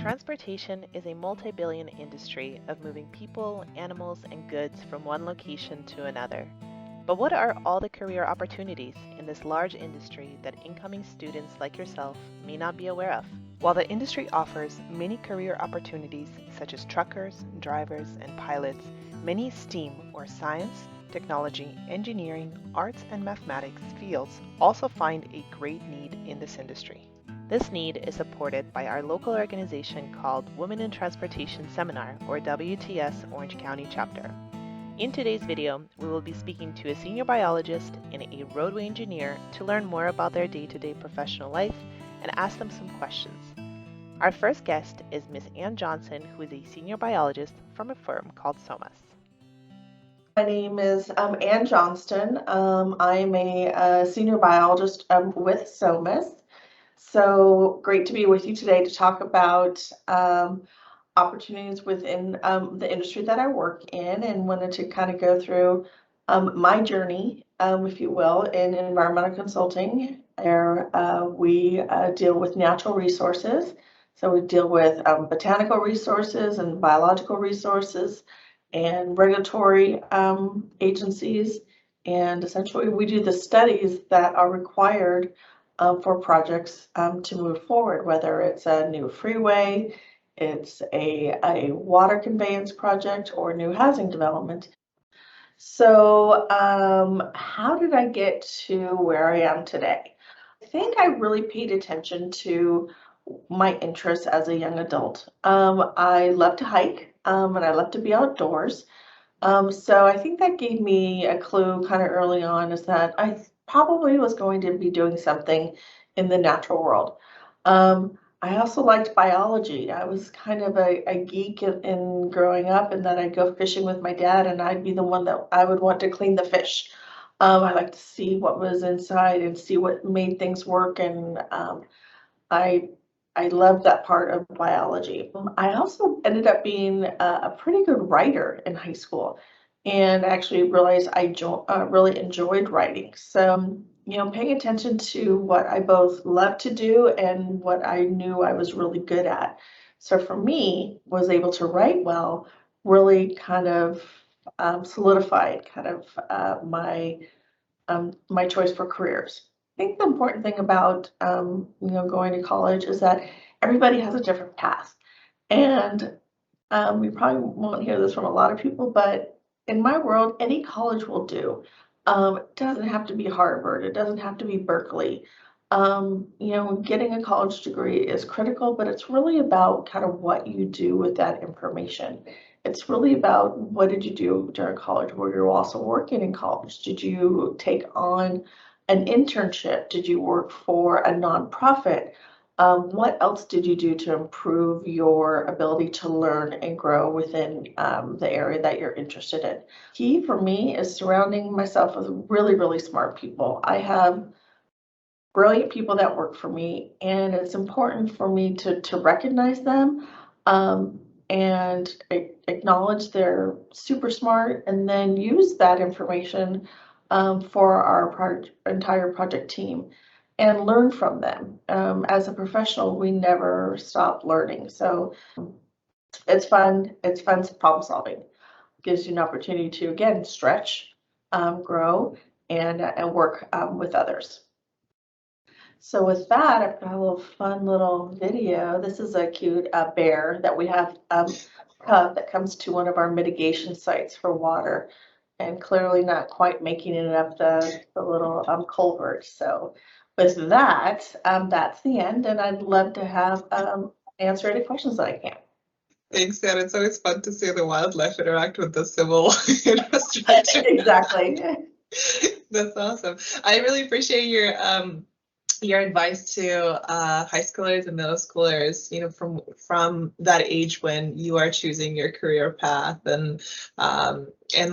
Transportation is a multi-billion industry of moving people, animals, and goods from one location to another. But what are all the career opportunities in this large industry that incoming students like yourself may not be aware of? While the industry offers many career opportunities such as truckers, drivers, and pilots, many STEAM or science, technology, engineering, arts, and mathematics fields also find a great need in this industry. This need is supported by our local organization called Women in Transportation Seminar, or WTS Orange County Chapter. In today's video, we will be speaking to a senior biologist and a roadway engineer to learn more about their day-to-day professional life and ask them some questions. Our first guest is Ms. Ann Johnson, who is a senior biologist from a firm called SOMAS. My name is Ann Johnston. I'm a senior biologist with SOMAS. So great to be with you today to talk about opportunities within the industry that I work in, and wanted to kind of go through my journey, if you will, in environmental consulting, where we deal with natural resources. So we deal with botanical resources and biological resources and regulatory agencies. And essentially, we do the studies that are required for projects to move forward, whether it's a new freeway, it's a water conveyance project, or new housing development. So how did I get to where I am today? I think I really paid attention to my interests as a young adult. I love to hike and I love to be outdoors. So I think that gave me a clue kind of early on, is that I probably was going to be doing something in the natural world. I also liked biology. I was kind of a geek in growing up, and that I'd go fishing with my dad, and I'd be the one that I would want to clean the fish. I like to see what was inside and see what made things work, and I I loved that part of biology. I also ended up being a pretty good writer in high school, and actually realized I really enjoyed writing. So, paying attention to what I both loved to do and what I knew I was really good at. So for me, was able to write well, really kind of solidified kind of my choice for careers. I think the important thing about going to college is that everybody has a different path, and we probably won't hear this from a lot of people, but in my world, any college will do. It doesn't have to be Harvard. It doesn't have to be Berkeley. Getting a college degree is critical, but it's really about kind of what you do with that information. It's really about, what did you do during college? Were you also working in college? Did you take on an internship? Did you work for a nonprofit? What else did you do to improve your ability to learn and grow within the area that you're interested in? Key for me is surrounding myself with really, really smart people. I have brilliant people that work for me, and it's important for me to recognize them and acknowledge they're super smart, and then use that information for our entire project team and learn from them. As a professional, we never stop learning. So it's fun. It's fun problem solving. Gives you an opportunity to, again, stretch, grow, and work with others. So with that, I've got a little fun little video. This is a cute bear that we have cub that comes to one of our mitigation sites for water, and clearly not quite making it up the little culvert. So with that, that's the end, and I'd love to have answer any questions that I can. Thanks, Ann. It's always fun to see the wildlife interact with the civil infrastructure. Exactly. That's awesome. I really appreciate your advice to high schoolers and middle schoolers, from that age when you are choosing your career path and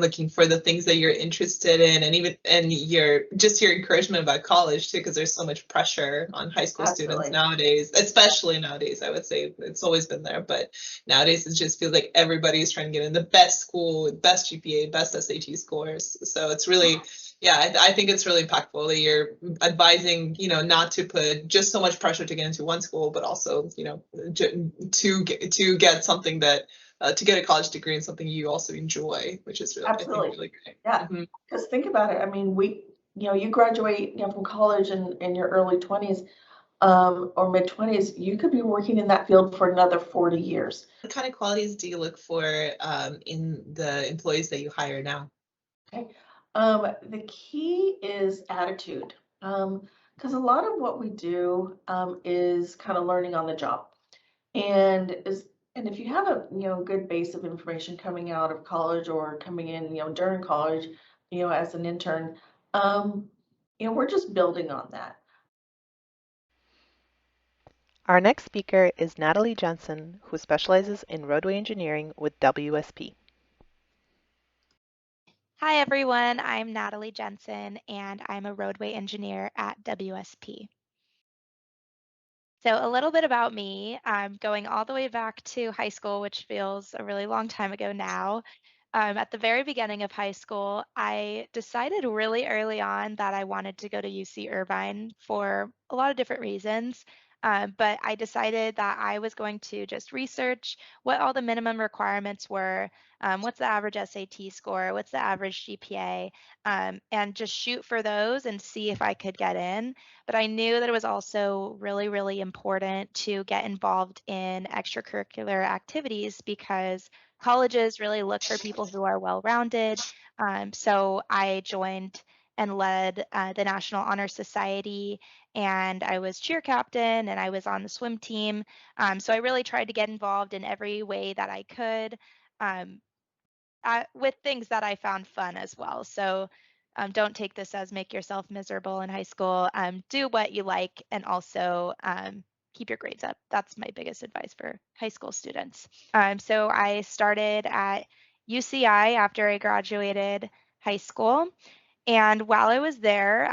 looking for the things that you're interested in, and your encouragement about college too, because there's so much pressure on high school students nowadays, especially nowadays. I would say it's always been there, but nowadays it just feels like everybody's trying to get in the best school with best GPA, best SAT scores. So it's really Yeah, I think it's really impactful that you're advising, not to put just so much pressure to get into one school, but also, to get something that to get a college degree in something you also enjoy, which is really, I think, Absolutely. really great. Yeah, because think about it. I mean, you graduate, from college in your early 20s, or mid 20s, you could be working in that field for another 40 years. What kind of qualities do you look for in the employees that you hire now? Okay. The key is attitude. Because a lot of what we do is kind of learning on the job. And if you have a good base of information coming out of college or coming in during college, as an intern, we're just building on that. Our next speaker is Natalie Jensen, who specializes in roadway engineering with WSP. Hi everyone, I'm Natalie Jensen and I'm a roadway engineer at WSP. So a little bit about me, I'm going all the way back to high school, which feels a really long time ago now. At the very beginning of high school, I decided really early on that I wanted to go to UC Irvine for a lot of different reasons. But I decided that I was going to just research what all the minimum requirements were, what's the average SAT score, what's the average GPA, and just shoot for those and see if I could get in. But I knew that it was also really, really important to get involved in extracurricular activities because colleges really look for people who are well-rounded. So I joined and led the National Honor Society, and I was cheer captain, and I was on the swim team. So I really tried to get involved in every way that I could, um, with things that I found fun as well. So don't take this as make yourself miserable in high school. Do what you like, and also keep your grades up. That's my biggest advice for high school students. So I started at UCI after I graduated high school. And while I was there,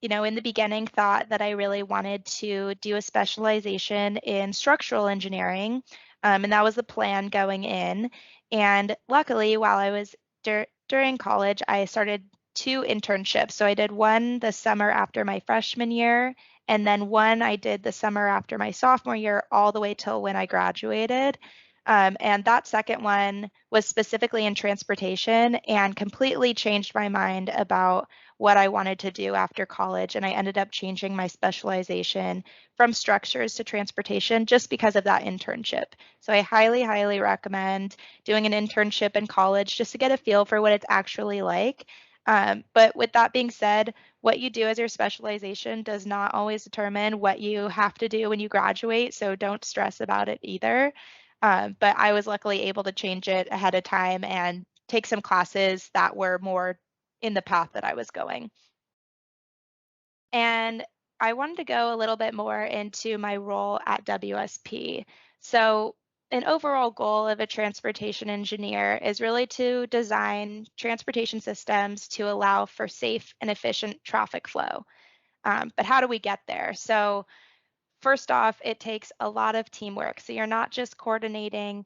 in the beginning thought that I really wanted to do a specialization in structural engineering. And that was the plan going in. And luckily, while I was during college, I started two internships. So I did one the summer after my freshman year, and then one I did the summer after my sophomore year, all the way till when I graduated. And that second one was specifically in transportation and completely changed my mind about what I wanted to do after college. And I ended up changing my specialization from structures to transportation just because of that internship. So I highly, highly recommend doing an internship in college just to get a feel for what it's actually like. But with that being said, what you do as your specialization does not always determine what you have to do when you graduate. So don't stress about it either. But I was luckily able to change it ahead of time and take some classes that were more in the path that I was going. And I wanted to go a little bit more into my role at WSP. So an overall goal of a transportation engineer is really to design transportation systems to allow for safe and efficient traffic flow. But how do we get there? So first off, it takes a lot of teamwork. So you're not just coordinating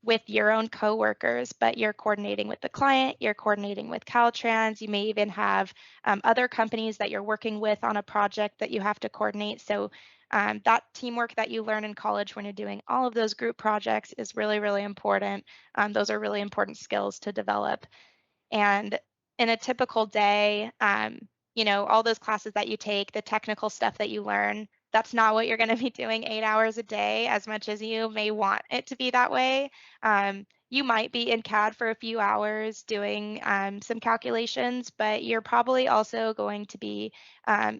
with your own coworkers, but you're coordinating with the client, you're coordinating with Caltrans. You may even have other companies that you're working with on a project that you have to coordinate. So that teamwork that you learn in college when you're doing all of those group projects is really, really important. Those are really important skills to develop. And in a typical day, all those classes that you take, the technical stuff that you learn, that's not what you're going to be doing 8 hours a day, as much as you may want it to be that way. You might be in CAD for a few hours doing some calculations, but you're probably also going to be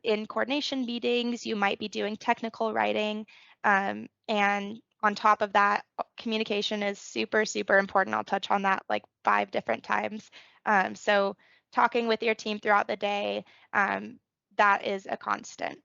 in coordination meetings. You might be doing technical writing. And on top of that, communication is super, super important. I'll touch on that like 5 different times. So talking with your team throughout the day, that is a constant.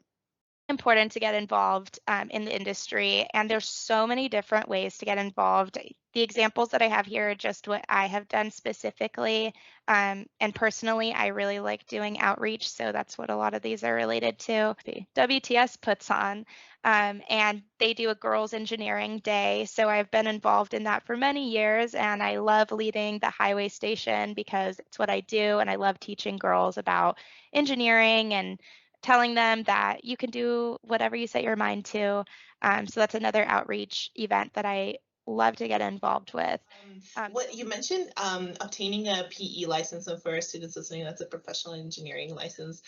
Important to get involved in the industry, and there's so many different ways to get involved. The examples that I have here are just what I have done specifically. And personally, I really like doing outreach. So that's what a lot of these are related to. The WTS puts on, and they do a girls' engineering day. So I've been involved in that for many years. And I love leading the highway station because it's what I do. And I love teaching girls about engineering and telling them that you can do whatever you set your mind to. So that's another outreach event that I love to get involved with. What you mentioned, obtaining a PE license, and for our students listening, that's a professional engineering license.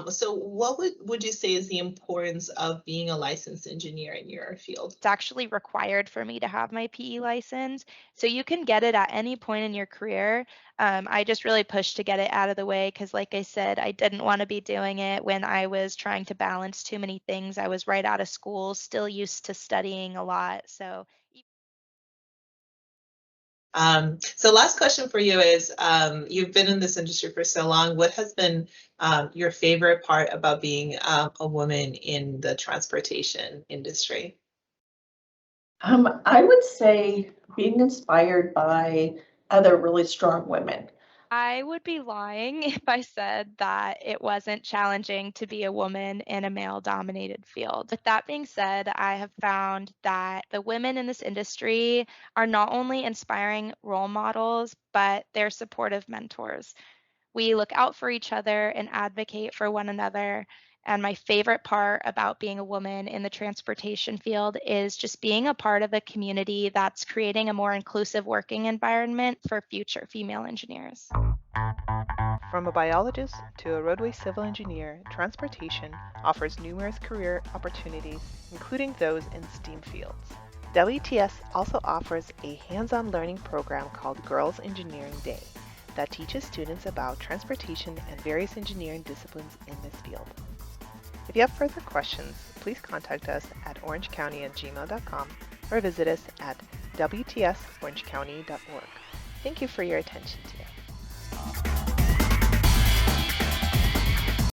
So what would you say is the importance of being a licensed engineer in your field? It's actually required for me to have my PE license. So you can get it at any point in your career. I just really pushed to get it out of the way because, like I said, I didn't want to be doing it when I was trying to balance too many things. I was right out of school, still used to studying a lot. So So last question for you is, you've been in this industry for so long. What has been your favorite part about being a woman in the transportation industry? I would say being inspired by other really strong women. I would be lying if I said that it wasn't challenging to be a woman in a male dominated field. With that being said, I have found that the women in this industry are not only inspiring role models, but they're supportive mentors. We look out for each other and advocate for one another. And my favorite part about being a woman in the transportation field is just being a part of a community that's creating a more inclusive working environment for future female engineers. From a biologist to a roadway civil engineer, transportation offers numerous career opportunities, including those in STEAM fields. WTS also offers a hands-on learning program called Girls Engineering Day that teaches students about transportation and various engineering disciplines in this field. If you have further questions, please contact us at orangecounty@gmail.com or visit us at wtsorangecounty.org. Thank you for your attention today.